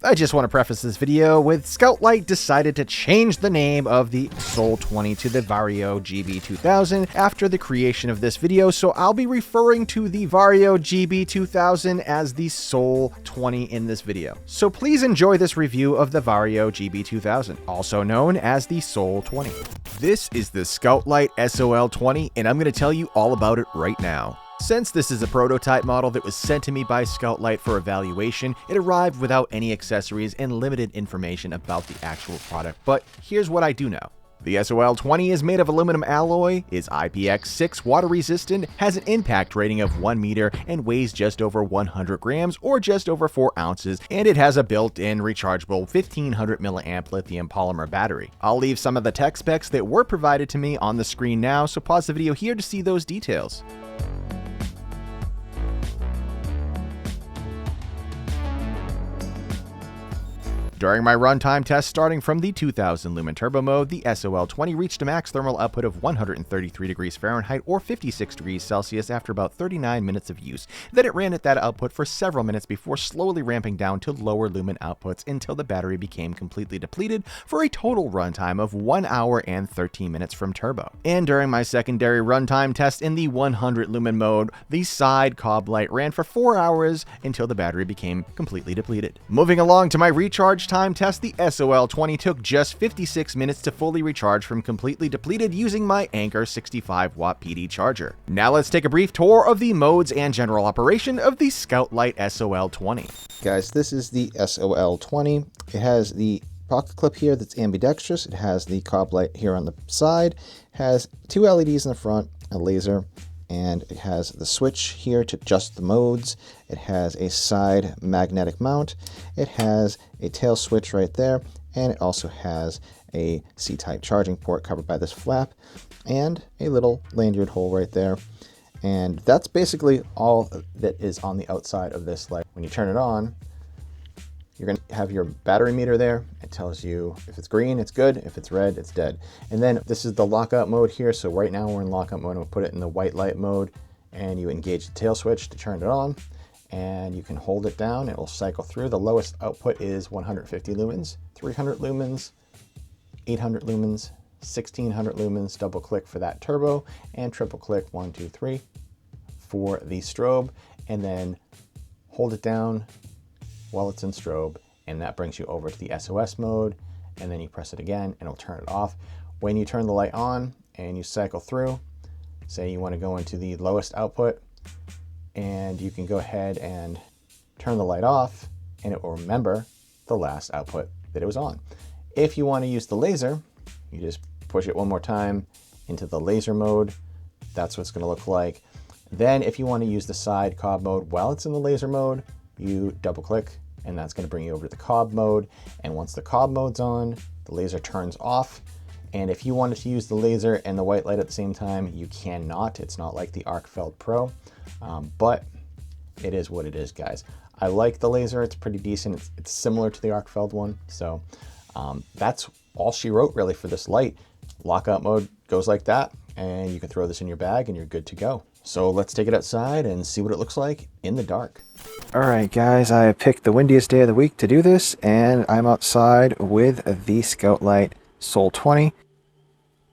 I just want to preface this video with Scoutlite decided to change the name of the Sol 20 to the Vario GB2000 after the creation of this video, so I'll be referring to the Vario GB2000 as the Sol 20 in this video. So please enjoy this review of the Vario GB2000, also known as the Sol 20. This is the Scoutlite SOL 20, and I'm going to tell you all about it right now. Since this is a prototype model that was sent to me by Scoutlite for evaluation, it arrived without any accessories and limited information about the actual product, but here's what I do know. The SOL 20 is made of aluminum alloy, is IPX6 water resistant, has an impact rating of 1 meter, and weighs just over 100 grams or just over 4 ounces, and it has a built-in rechargeable 1500 milliamp lithium polymer battery. I'll leave some of the tech specs that were provided to me on the screen now, so pause the video here to see those details. During my runtime test starting from the 2000 lumen turbo mode, the SOL 20 reached a max thermal output of 133 degrees Fahrenheit or 56 degrees Celsius after about 39 minutes of use. Then it ran at that output for several minutes before slowly ramping down to lower lumen outputs until the battery became completely depleted for a total runtime of 1 hour and 13 minutes from turbo. And during my secondary runtime test in the 100 lumen mode, the side cob light ran for 4 hours until the battery became completely depleted. Moving along to my recharge time test, the SOL 20 took just 56 minutes to fully recharge from completely depleted using my Anker 65 watt PD charger. Now let's take a brief tour of the modes and general operation of the Scoutlite SOL 20. Guys, this is the SOL 20. It has the pocket clip here that's ambidextrous. It has the cob light here on the side, has 2 LEDs in the front, a laser, and it has the switch here to adjust the modes. It has a side magnetic mount. It has a tail switch right there, and it also has a C-type charging port covered by this flap, and a little lanyard hole right there. And that's basically all that is on the outside of this light. When you turn it on, you're going to have your battery meter there. It tells you if it's green, it's good. If it's red, it's dead. And then this is the lockout mode here. So right now we're in lockout mode, and we'll put it in the white light mode, and you engage the tail switch to turn it on, and you can hold it down. It will cycle through. The lowest output is 150 lumens, 300 lumens, 800 lumens, 1600 lumens. Double click for that turbo, and triple click 1, 2, 3 for the strobe, and then hold it down while it's in strobe, and that brings you over to the SOS mode, and then you press it again and it'll turn it off. When you turn the light on and you cycle through, say you want to go into the lowest output, and you can go ahead and turn the light off, and it will remember the last output that it was on. If you want to use the laser, you just push it one more time into the laser mode. That's what it's going to look like. Then if you want to use the side cob mode while it's in the laser mode, you double click, and that's going to bring you over to the cob mode. And once the cob mode's on, the laser turns off. And if you wanted to use the laser and the white light at the same time, you cannot. It's not like the ArcFeld Pro, but it is what it is, guys. I like the laser. It's pretty decent. It's similar to the ArcFeld one. So that's all she wrote really for this light. Lockout mode goes like that, and you can throw this in your bag and you're good to go. So let's take it outside and see what it looks like in the dark. Alright guys, I picked the windiest day of the week to do this, and I'm outside with the Scoutlite Sol 20.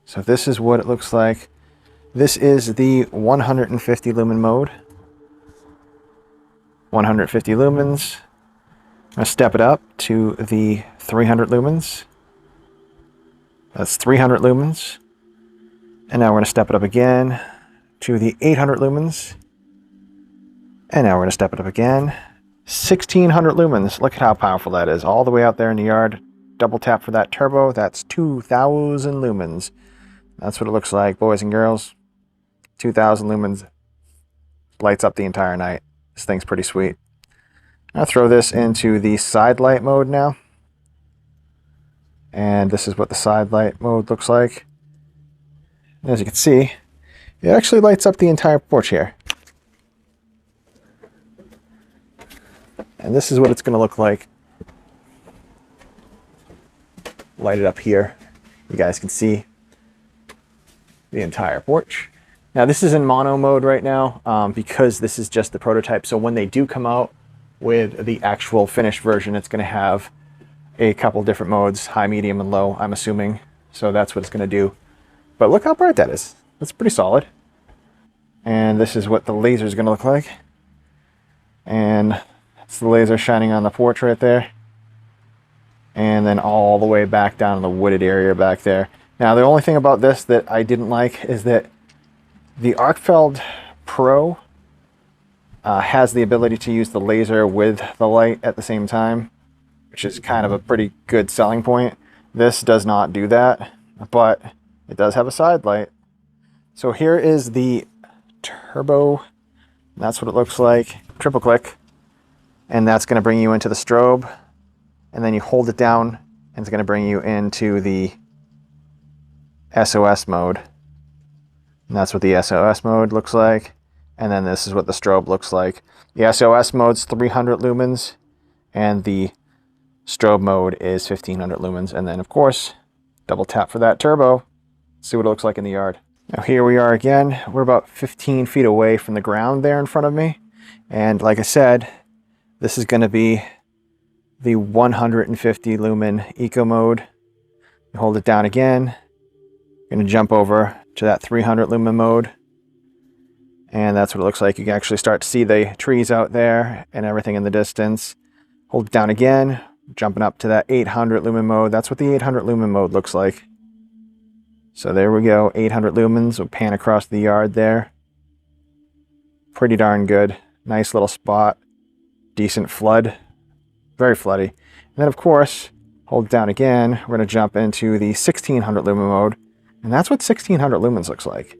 So this is what it looks like. This is the 150 lumen mode. 150 lumens. I'm going to step it up to the 300 lumens. That's 300 lumens. And now we're going to step it up again to the 800 lumens. And now we're going to step it up again. 1600 lumens. Look at how powerful that is. All the way out there in the yard. Double tap for that turbo. That's 2000 lumens. That's what it looks like, boys and girls. 2000 lumens. Lights up the entire night. This thing's pretty sweet. I'll throw this into the side light mode now. And this is what the side light mode looks like. And as you can see, it actually lights up the entire porch here. And this is what it's going to look like. Light it up here. You guys can see the entire porch. Now this is in mono mode right now because this is just the prototype. So when they do come out with the actual finished version, it's going to have a couple different modes, high, medium, and low, I'm assuming. So that's what it's going to do. But look how bright that is. That's pretty solid. And this is what the laser is going to look like. And it's the laser shining on the porch right there. And then all the way back down in the wooded area back there. Now, the only thing about this that I didn't like is that the ArcFeld Pro has the ability to use the laser with the light at the same time, which is kind of a pretty good selling point. This does not do that, but it does have a side light. So here is the turbo. That's what it looks like. Triple click, and that's going to bring you into the strobe. And then you hold it down, and it's going to bring you into the SOS mode. And that's what the SOS mode looks like. And then this is what the strobe looks like. The SOS mode's 300 lumens, and the strobe mode is 1500 lumens. And then, of course, double tap for that turbo. See what it looks like in the yard. Now here we are again. We're about 15 feet away from the ground there in front of me. And like I said, this is going to be the 150 lumen eco mode. You hold it down again. You're going to jump over to that 300 lumen mode. And that's what it looks like. You can actually start to see the trees out there and everything in the distance. Hold it down again, jumping up to that 800 lumen mode. That's what the 800 lumen mode looks like. So there we go, 800 lumens. We'll pan across the yard there. Pretty darn good. Nice little spot. Decent flood. Very floody. And then, of course, hold it down again. We're going to jump into the 1600 lumen mode. And that's what 1600 lumens looks like.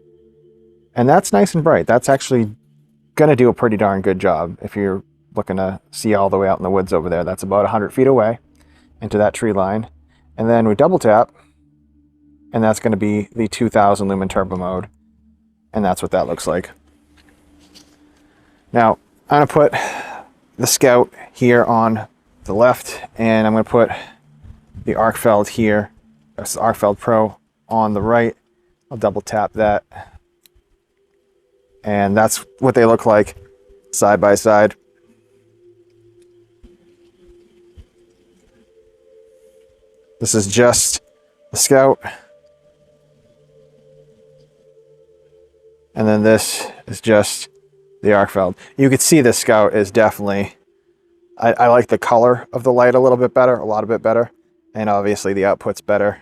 And that's nice and bright. That's actually going to do a pretty darn good job if you're looking to see all the way out in the woods over there. That's about 100 feet away into that tree line. And then we double tap, and that's going to be the 2000 lumen turbo mode. And that's what that looks like. Now, I'm going to put the Scout here on the left, and I'm going to put the ArcFeld here, that's the ArcFeld Pro, on the right. I'll double tap that. And that's what they look like side by side. This is just the Scout. And then this is just the ArcFeld. You can see the Scout is definitely, I like the color of the light a little bit better, a lot bit better. And obviously the output's better.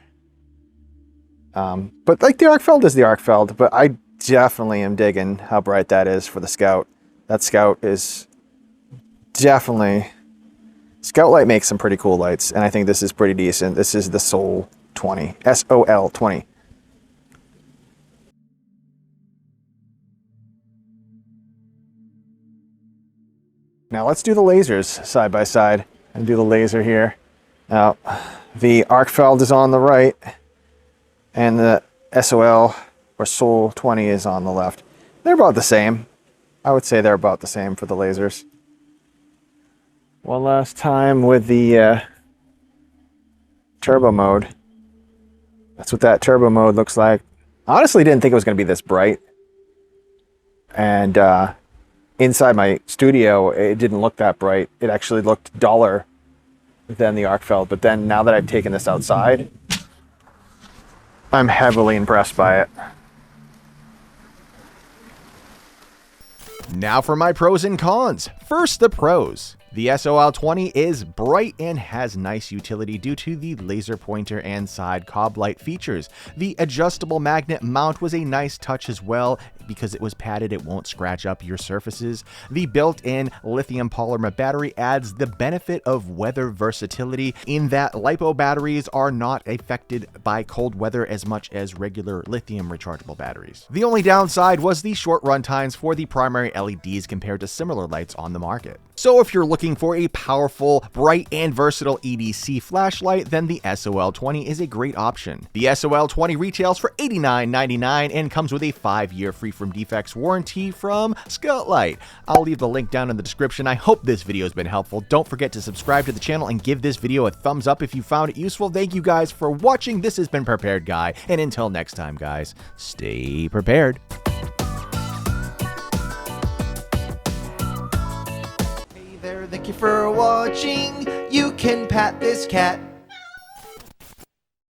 But like the ArcFeld is the ArcFeld, but I definitely am digging how bright that is for the Scout. That Scout is definitely, Scoutlite makes some pretty cool lights, and I think this is pretty decent. This is the Sol 20, SOL 20. Now let's do the lasers side by side and do the laser here. Now the ArcFeld is on the right and the SOL or Sol 20 is on the left. They're about the same. I would say they're about the same for the lasers. One last time with the turbo mode. That's what that turbo mode looks like. Honestly, didn't think it was going to be this bright. And inside my studio, it didn't look that bright. It actually looked duller than the ArcFeld. But then now that I've taken this outside, I'm heavily impressed by it. Now for my pros and cons. First, the pros. The SOL20 is bright and has nice utility due to the laser pointer and side cob light features. The adjustable magnet mount was a nice touch as well. Because it was padded, it won't scratch up your surfaces. The built-in lithium polymer battery adds the benefit of weather versatility in that LiPo batteries are not affected by cold weather as much as regular lithium rechargeable batteries. The only downside was the short run times for the primary LEDs compared to similar lights on the market. So if you're looking for a powerful, bright, and versatile EDC flashlight, then the SOL20 is a great option. The SOL20 retails for $89.99 and comes with a 5-year free from defects warranty from Scoutlite. I'll leave the link down in the description. I hope this video has been helpful. Don't forget to subscribe to the channel and give this video a thumbs up if you found it useful. Thank you guys for watching. This has been Prepared Guy, and until next time, guys, stay prepared. Thank you for watching. You can pat this cat